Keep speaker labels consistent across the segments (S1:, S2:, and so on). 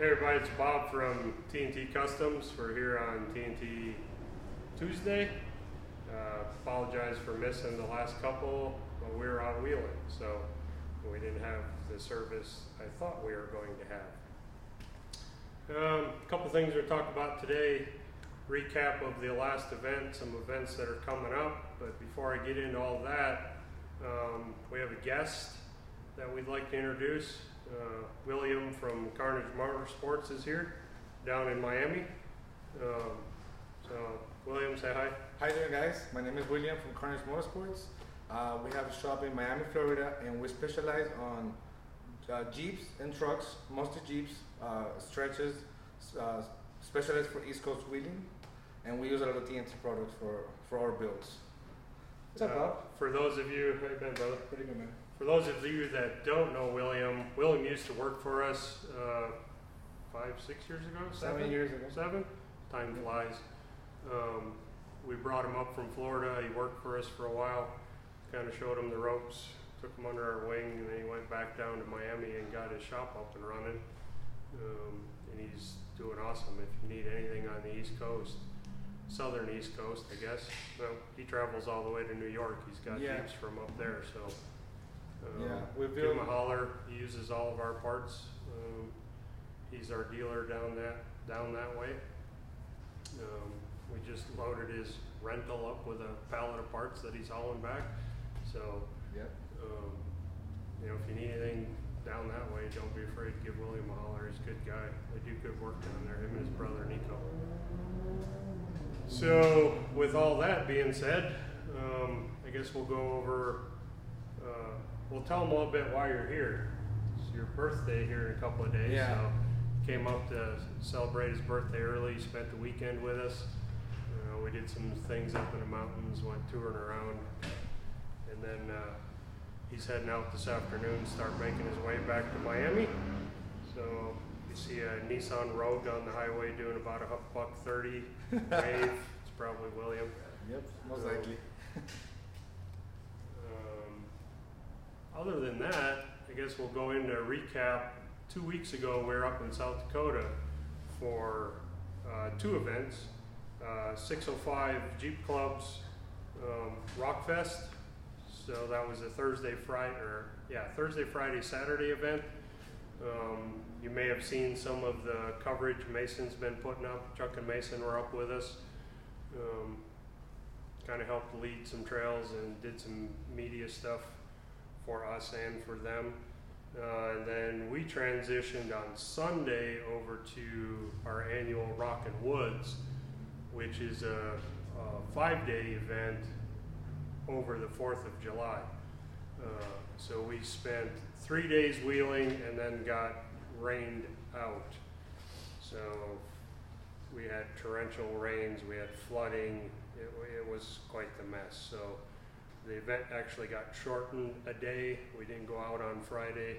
S1: Hey everybody, it's Bob from TNT Customs. We're here on TNT Tuesday. Apologize for missing the last couple, but we were out wheeling, so we didn't have the service I thought we were going to have. A couple things we'll talk about today. Recap of the last event, some events that are coming up, but before I get into all that, we have a guest that we'd like to introduce. William from Karnage Motorsports is here down in Miami. So William, say hi.
S2: Hi there guys, my name is William from Karnage Motorsports. We have a shop in Miami, Florida, and we specialize on Jeeps and trucks, mostly Jeeps, stretches, specialized for East Coast wheeling, and we use a lot of TNT products for our builds. What's up, Bob?
S1: For those of you, how you been, brother?
S2: Pretty good, man.
S1: For those of you that don't know William used to work for us 5, 6 years ago?
S2: 7 years ago.
S1: 7? Time flies. We brought him up from Florida. He worked for us for a while, kind of showed him the ropes, took him under our wing, and then he went back down to Miami and got his shop up and running. And he's doing awesome. If you need anything on the East Coast, southern East Coast, I guess. Well, he travels all the way to New York. He's got Jeeps from up there, so. Give him a holler. He uses all of our parts. He's our dealer down that way. We just loaded his rental up with a pallet of parts that he's hauling back. So, you know, if you need anything down that way, don't be afraid to give William a holler. He's a good guy. They do good work down there, him and his brother Nico. So, with all that being said, I guess we'll go over. We'll tell him a little bit why you're here. It's your birthday here in a couple of days.
S2: Yeah.
S1: So came up to celebrate his birthday early, spent the weekend with us. We did some things up in the mountains, went touring around. And then he's heading out this afternoon, start making his way back to Miami. So you see a Nissan Rogue on the highway doing about $130 wave. It's probably William.
S2: Yep, most likely.
S1: Other than that, I guess we'll go into a recap. 2 weeks ago, we were up in South Dakota for 2 events. 605 Jeep Club's Rockfest. So that was a Thursday, Friday, Saturday event. You may have seen some of the coverage Mason's been putting up. Chuck and Mason were up with us. Kind of helped lead some trails and did some media stuff for us and for them. And then we transitioned on Sunday over to our annual Rockin' Woods, which is a 5-day event over the 4th of July. So we spent 3 days wheeling and then got rained out. So we had torrential rains, we had flooding, it was quite the mess. So the event actually got shortened a day. We didn't go out on Friday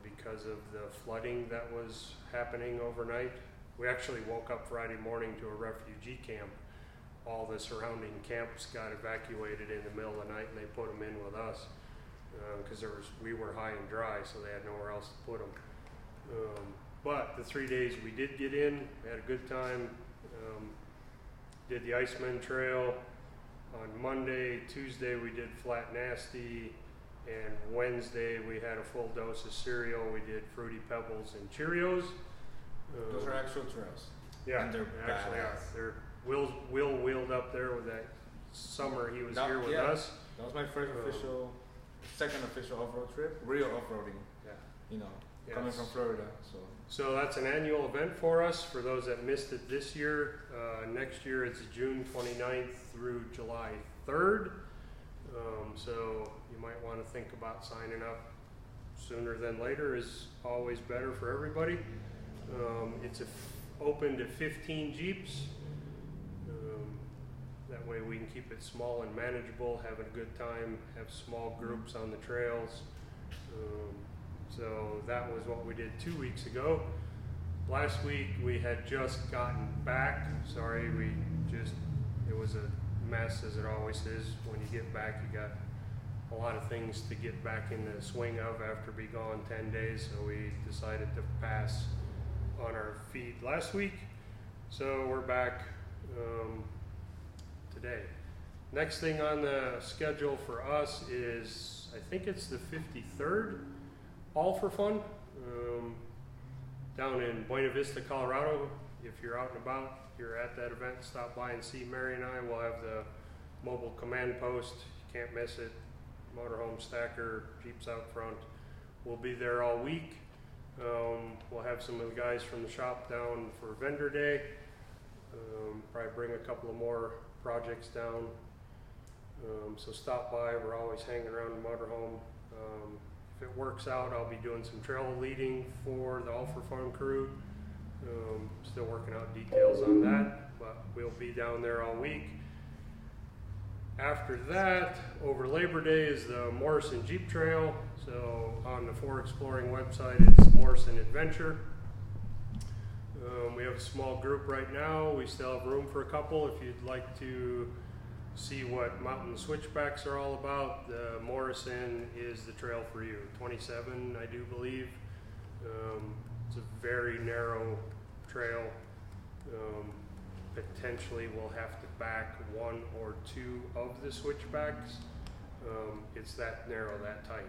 S1: because of the flooding that was happening overnight. We actually woke up Friday morning to a refugee camp. All the surrounding camps got evacuated in the middle of the night, and they put them in with us because we were high and dry, so they had nowhere else to put them. But the 3 days we did get in, we had a good time. Did the Iceman Trail on Monday. Tuesday we did Flat Nasty, and Wednesday we had a full dose of cereal. We did Fruity Pebbles and Cheerios.
S2: Those are actual trails.
S1: Yeah,
S2: and they're
S1: actually
S2: badass.
S1: They're Will wheeled up there with that summer he was here with us.
S2: That was my first second official off-road trip, real off-roading. Yeah, you know, coming from Florida. So
S1: that's an annual event for us. For those that missed it this year, next year it's June 29th through July 3rd. So you might want to think about signing up sooner than later. Is always better for everybody. It's open to 15 Jeeps. That way we can keep it small and manageable, having a good time, have small groups on the trails. So that was what we did 2 weeks ago. Last week we had just gotten back. Sorry, it was a mess as it always is. When you get back, you got a lot of things to get back in the swing of after be gone 10 days, so we decided to pass on our feed last week. So we're back today. Next thing on the schedule for us is, I think it's the 53rd All for Fun down in Buena Vista, Colorado. If you're out and about, you're at that event, stop by and see Mary and I. We'll have the mobile command post. You can't miss it. Motorhome stacker, Jeeps out front. We'll be there all week. We'll have some of the guys from the shop down for vendor day. Probably bring a couple of more projects down. So stop by. We're always hanging around the motorhome. If it works out, I'll be doing some trail leading for the All for Fun crew. Still working out details on that, but we'll be down there all week. After that, over Labor Day is the Morrison Jeep Trail. So on the For Exploring website, it's Morrison Adventure. We have a small group right now. We still have room for a couple. If you'd like to see what mountain switchbacks are all about, the Morrison is the trail for you. 27, I do believe. It's a very narrow trail. Potentially we'll have to back one or two of the switchbacks. It's that narrow, that tight.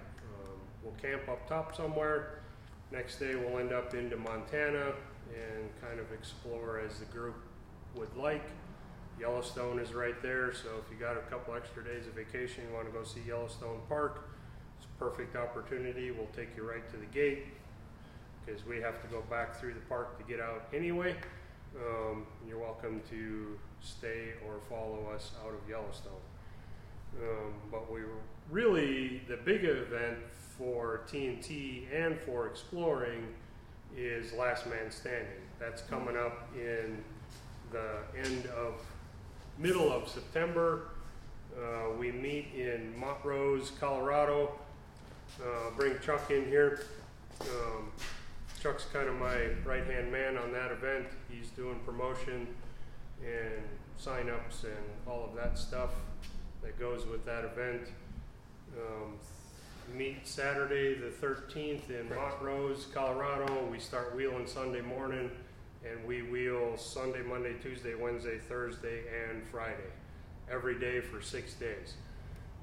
S1: We'll camp up top somewhere. Next day we'll end up into Montana and kind of explore as the group would like. Yellowstone is right there, so if you got a couple extra days of vacation, you want to go see Yellowstone Park, it's a perfect opportunity. We'll take you right to the gate because we have to go back through the park to get out anyway. You're welcome to stay or follow us out of Yellowstone. But we were really, the big event for TNT and for exploring is Last Man Standing. That's coming up in the middle of September. We meet in Montrose, Colorado. Bring Chuck in here. Chuck's kind of my right-hand man on that event. He's doing promotion and sign-ups and all of that stuff that goes with that event. Meet Saturday the 13th in Montrose, Colorado. We start wheeling Sunday morning and we wheel Sunday, Monday, Tuesday, Wednesday, Thursday, and Friday. Every day for 6 days.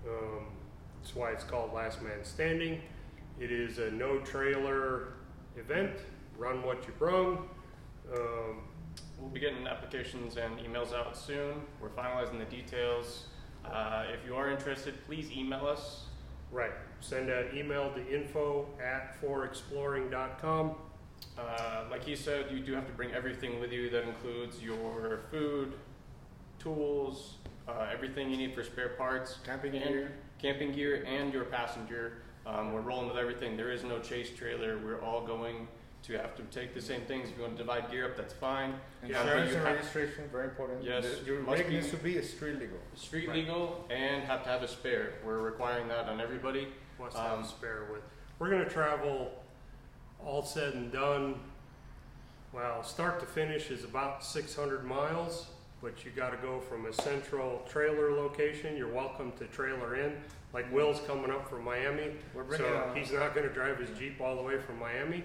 S1: That's why it's called Last Man Standing. It is a no trailer event, run what you brung.
S3: We'll be getting applications and emails out soon. We're finalizing the details. If you are interested, please email us.
S1: Right, send an email to info@forexploring.com.
S3: Like he said, you do have to bring everything with you. That includes your food, tools, everything you need for spare parts, camping gear, and your passenger. We're rolling with everything. There is no chase trailer. We're all going to have to take the same things. If you want to divide gear up, that's fine.
S2: Insurance and registration, very important.
S3: Yes.
S2: Your rig needs to be street legal.
S3: Street legal, and have to have a spare. We're requiring that on everybody.
S1: Must have a spare with. We're going to travel, all said and done, well, start to finish is about 600 miles, but you got to go from a central trailer location. You're welcome to trailer in. Like Will's coming up from Miami, so he's not going to drive his Jeep all the way from Miami.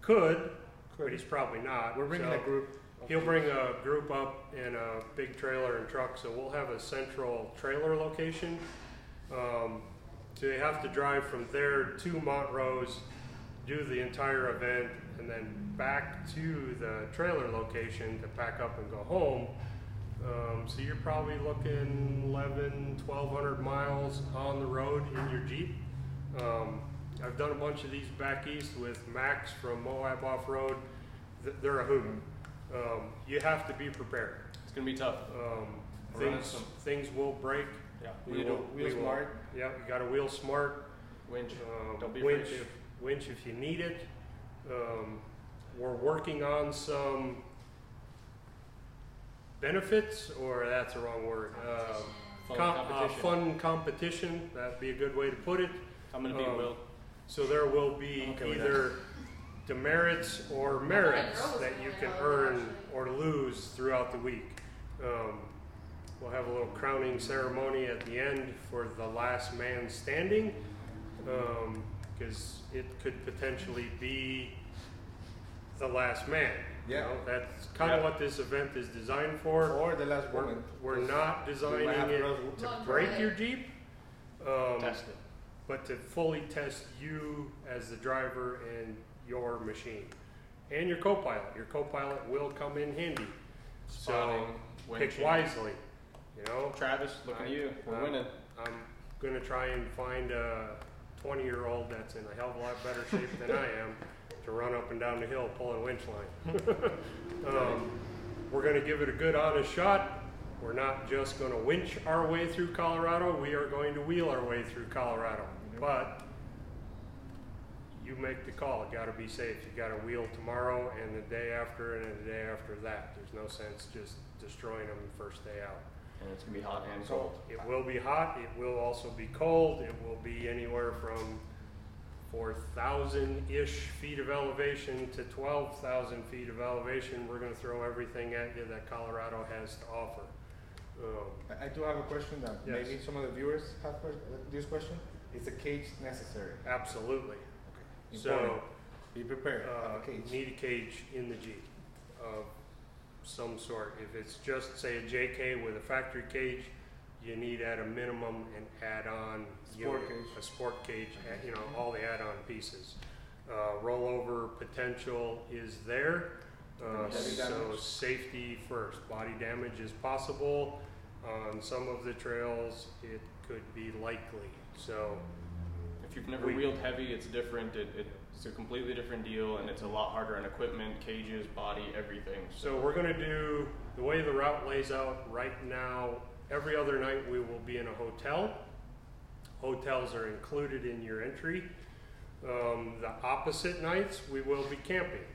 S1: Could, but he's probably not.
S2: We're bringing a group.
S1: He'll bring a group up in a big trailer and truck, so we'll have a central trailer location. So they have to drive from there to Montrose, do the entire event, and then back to the trailer location to pack up and go home. So you're probably looking 1,200 miles on the road in your Jeep. I've done a bunch of these back east with Max from Moab Off-Road. They're a hoot. You have to be prepared.
S3: It's going to be tough.
S1: Things will break.
S3: Yeah.
S2: Wheel smart.
S1: Yeah, you got to wheel smart.
S3: Winch. Don't be afraid to.
S1: Winch if you need it. We're working on some benefits, or that's the wrong word. Fun competition. That'd be a good way to put it.
S3: I'm going to be Will.
S1: So there will be either demerits or merits that you can earn or lose throughout the week. We'll have a little crowning ceremony at the end for the last man standing, because it could potentially be the last man.
S2: Yeah.
S1: You know, that's kind of what this event is designed for.
S2: Or the last woman.
S1: We're not designing it to break your Jeep.
S3: Test it.
S1: But to fully test you as the driver and your machine. And your co-pilot. Your co-pilot will come in handy.
S3: Spotting,
S1: so pick wisely. You know,
S3: Travis, look at you. We're winning.
S1: I'm gonna try and find a 20-year-old that's in a hell of a lot better shape than I am to run up and down the hill pulling winch line. We're gonna give it a good honest shot. We're not just gonna winch our way through Colorado. We are going to wheel our way through Colorado. But you make the call. It got to be safe. You got to wheel tomorrow and the day after and the day after that. There's no sense just destroying them the first day out.
S3: And it's gonna be hot and cold.
S1: It will be hot. It will also be cold. It will be anywhere from 4,000-ish feet of elevation to 12,000 feet of elevation. We're going to throw everything at you that Colorado has to offer.
S2: I do have a question that
S1: Yes.
S2: maybe some of the viewers have this question. Is a cage necessary?
S1: Absolutely.
S2: Okay.
S1: So,
S2: Important. Be prepared. Have a cage.
S1: need a cage in the Jeep of some sort. If it's just, say, a JK with a factory cage, you need at a minimum an add-on
S2: Sport cage.
S1: a sport cage, you know, all the add-on pieces. Rollover potential is there,
S2: Heavy
S1: so
S2: damage.
S1: safety first. Body damage is possible. On some of the trails, it could be likely. So
S3: If you've never wheeled heavy, it's different. It's a completely different deal, and it's a lot harder on equipment, cages, body, everything.
S1: So we're going to do, the way the route lays out right now, every other night we will be in a hotel. Hotels are included in your entry. The opposite nights we will be camping.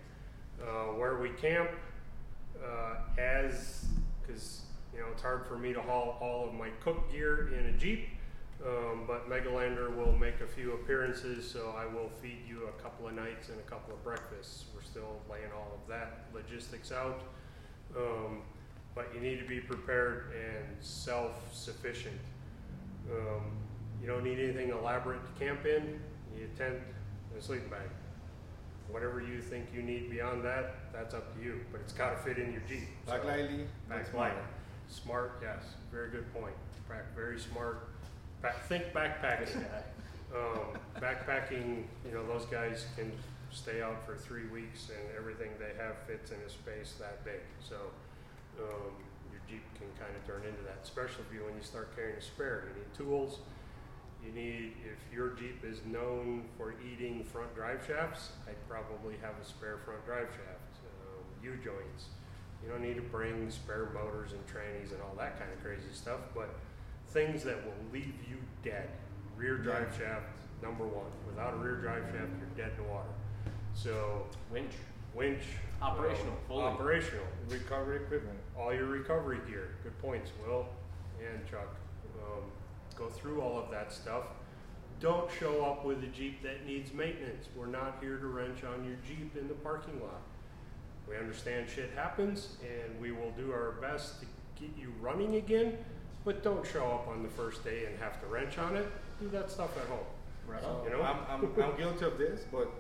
S1: Where we camp, because you know it's hard for me to haul all of my cook gear in a Jeep, but Megalander will make a few appearances, so I will feed you a couple of nights and a couple of breakfasts. We're still laying all of that logistics out, but you need to be prepared and self-sufficient. You don't need anything elaborate to camp in. You need a tent and a sleeping bag. Whatever you think you need beyond that, that's up to you, but it's got to fit in your Jeep.
S2: Back lightly.
S1: Back light. Smart, yes, very good point. Very smart. Think backpacking. Backpacking, you know, those guys can stay out for 3 weeks and everything they have fits in a space that big. So your Jeep can kind of turn into that. Especially when you start carrying a spare. You need tools. You need, if your Jeep is known for eating front drive shafts, I'd probably have a spare front drive shaft. U-joints. You don't need to bring spare motors and trannies and all that kind of crazy stuff, but things that will leave you dead. Rear drive shaft, number one. Without a rear drive shaft, you're dead in the water. So winch,
S3: Operational, fully.
S1: operational.
S2: Recovery equipment.
S1: All your recovery gear. Good points, Will and Chuck. Go through all of that stuff. Don't show up with a Jeep that needs maintenance. We're not here to wrench on your Jeep in the parking lot. We understand shit happens, and we will do our best to get you running again, but don't show up on the first day and have to wrench on it. Do that stuff at home.
S3: Right
S2: So
S3: on.
S1: You know?
S2: I'm guilty of this, but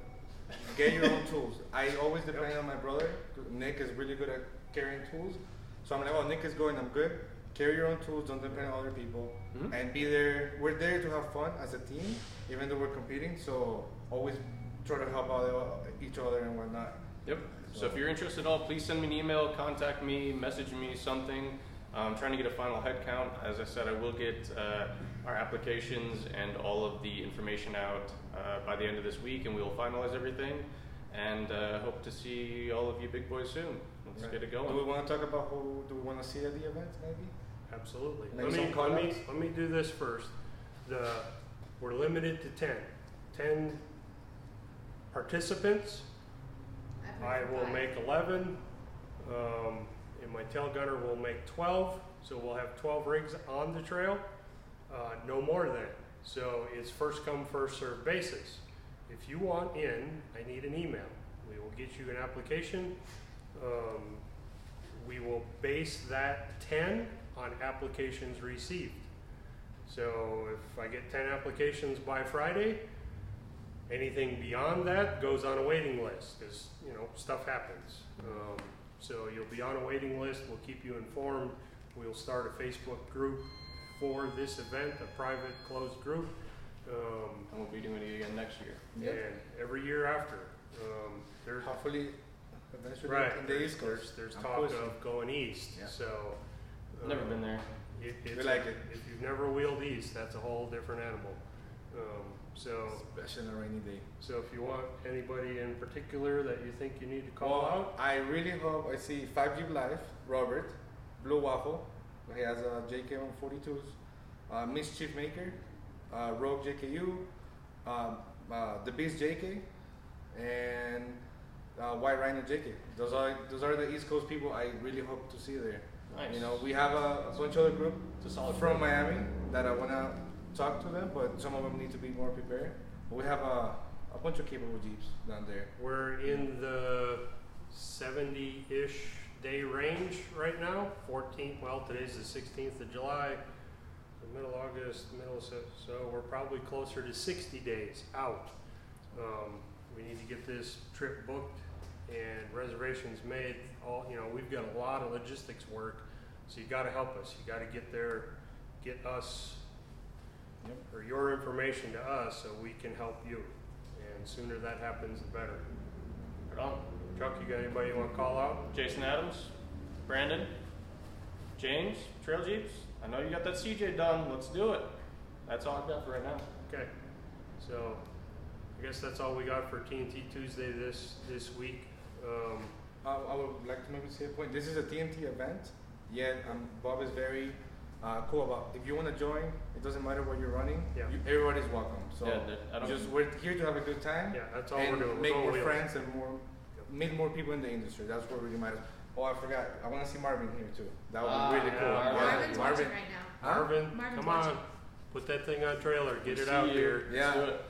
S2: get your own tools. I always depend on my brother. Nick is really good at carrying tools. So I'm like, oh, Nick is going, I'm good. Carry your own tools, don't depend on other people.
S3: Mhm.
S2: And be there. We're there to have fun as a team, even though we're competing. So always try to help out each other and whatnot.
S3: Yep. So if you're interested at all, please send me an email, contact me, message me something. I'm trying to get a final head count. As I said, I will get our applications and all of the information out by the end of this week, and we will finalize everything. And hope to see all of you big boys soon. Let's get it going.
S2: Do we want to talk about who do we want to see at the event, maybe?
S1: Absolutely.
S2: Maybe some call-outs?
S1: Let me do this first. We're limited to 10. 10 participants. I will make 11, and my tail gunner will make 12, so we'll have 12 rigs on the trail, no more than. So it's first come, first served basis. If you want in, I need an email. We will get you an application. We will base that 10 on applications received. So if I get 10 applications by Friday, Anything beyond that goes on a waiting list because, you know, stuff happens. So you'll be on a waiting list. We'll keep you informed. We'll start a Facebook group for this event, a private closed group.
S3: And we'll be doing it again next year.
S1: And every year after.
S2: Hopefully, eventually
S1: right,
S2: in the East Coast.
S1: There's talk of going east.
S2: Yeah.
S1: So
S3: Never been there.
S2: We like it.
S1: If you've never wheeled east, that's a whole different animal.
S2: Especially on a rainy day.
S1: So if you want anybody in particular that you think you need to call out,
S2: I really hope I see 5 Jeep Life, Robert, Blue Waffle. He has a JK 142s, Mischief Maker, Rogue JKU, the Beast JK, and White Rhino JK. Those are the East Coast people I really hope to see there.
S3: Nice.
S2: You know, we have a bunch of other group
S3: It's a solid
S2: from
S3: group.
S2: Miami that I wanna talk to them, but some of them need to be more prepared. But we have a bunch of capable Jeeps down there.
S1: we're in the 70-ish day range right now. 14th, well, today's the 16th of July, the middle of August, so we're probably closer to 60 days out. We need to get this trip booked and reservations made. We've got a lot of logistics work, so you got to help us. You got to get there, get us, or your information to us, so we can help you. And sooner that happens, the better.
S3: Right on.
S1: Chuck, you got anybody you want to call out?
S3: Jason Adams, Brandon, James, Trail Jeeps. I know you got that CJ done. Let's do it. That's all I've got for right now.
S1: Okay, so I guess that's all we got for TNT Tuesday this week.
S2: I would like to maybe say a point. This is a TNT event, yet Bob is very cool about if you want to join, it doesn't matter what you're running.
S1: Yeah.
S2: Everybody's welcome. So
S3: Yeah,
S2: we're here to have a good time.
S1: Yeah, that's all
S2: and
S1: we're doing.
S2: Make
S1: We're
S2: more
S1: going
S2: friends and meet more people in the industry. That's what really matters. Oh, I forgot. I want to see Marvin here too. That would be really cool.
S1: yeah,
S4: Marvin's
S2: Marvin.
S4: watching right now.
S1: Marvin,
S4: Marvin's
S1: come
S4: watching.
S1: on, put that thing on trailer, get it
S3: See
S1: out
S3: you.
S1: here.
S2: Yeah.
S3: Let's do it.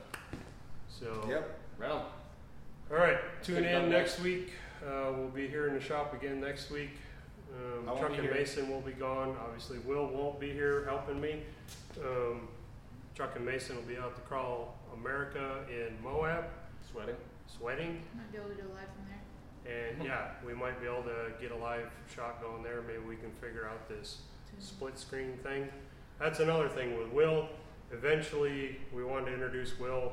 S1: So,
S2: Yep.
S3: Right on.
S1: all right, tune
S3: Good
S1: in
S3: luck,
S1: next week. We'll be here in the shop again next week.
S2: I won't
S1: Chuck
S2: be
S1: and
S2: here.
S1: Mason will be gone. Obviously, Will won't be here helping me. Chuck and Mason will be out to crawl America in Moab,
S3: Sweating.
S1: sweating.
S4: Might be able to do a live from there.
S1: And yeah, we might be able to get a live shot going there. Maybe we can figure out this split screen thing. That's another thing with Will. Eventually, we wanted to introduce Will.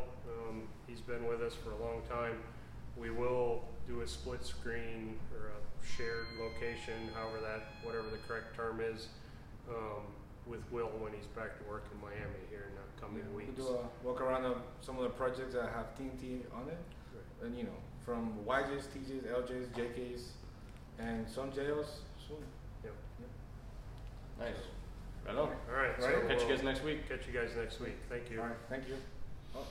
S1: He's been with us for a long time. We will do a split screen or a shared location, whatever the correct term is, with Will when he's back to work in Miami here in the coming weeks.
S2: We'll do a walk around of some of the projects that have TNT on it, and from YJs, TJs, LJs, JKs, and some JLs soon.
S3: Nice. Right on.
S1: All right,
S2: Right.
S1: so
S3: Catch you
S1: we'll
S3: guys next week.
S1: catch you guys next week. Thank you.
S2: All right, thank you. Oh.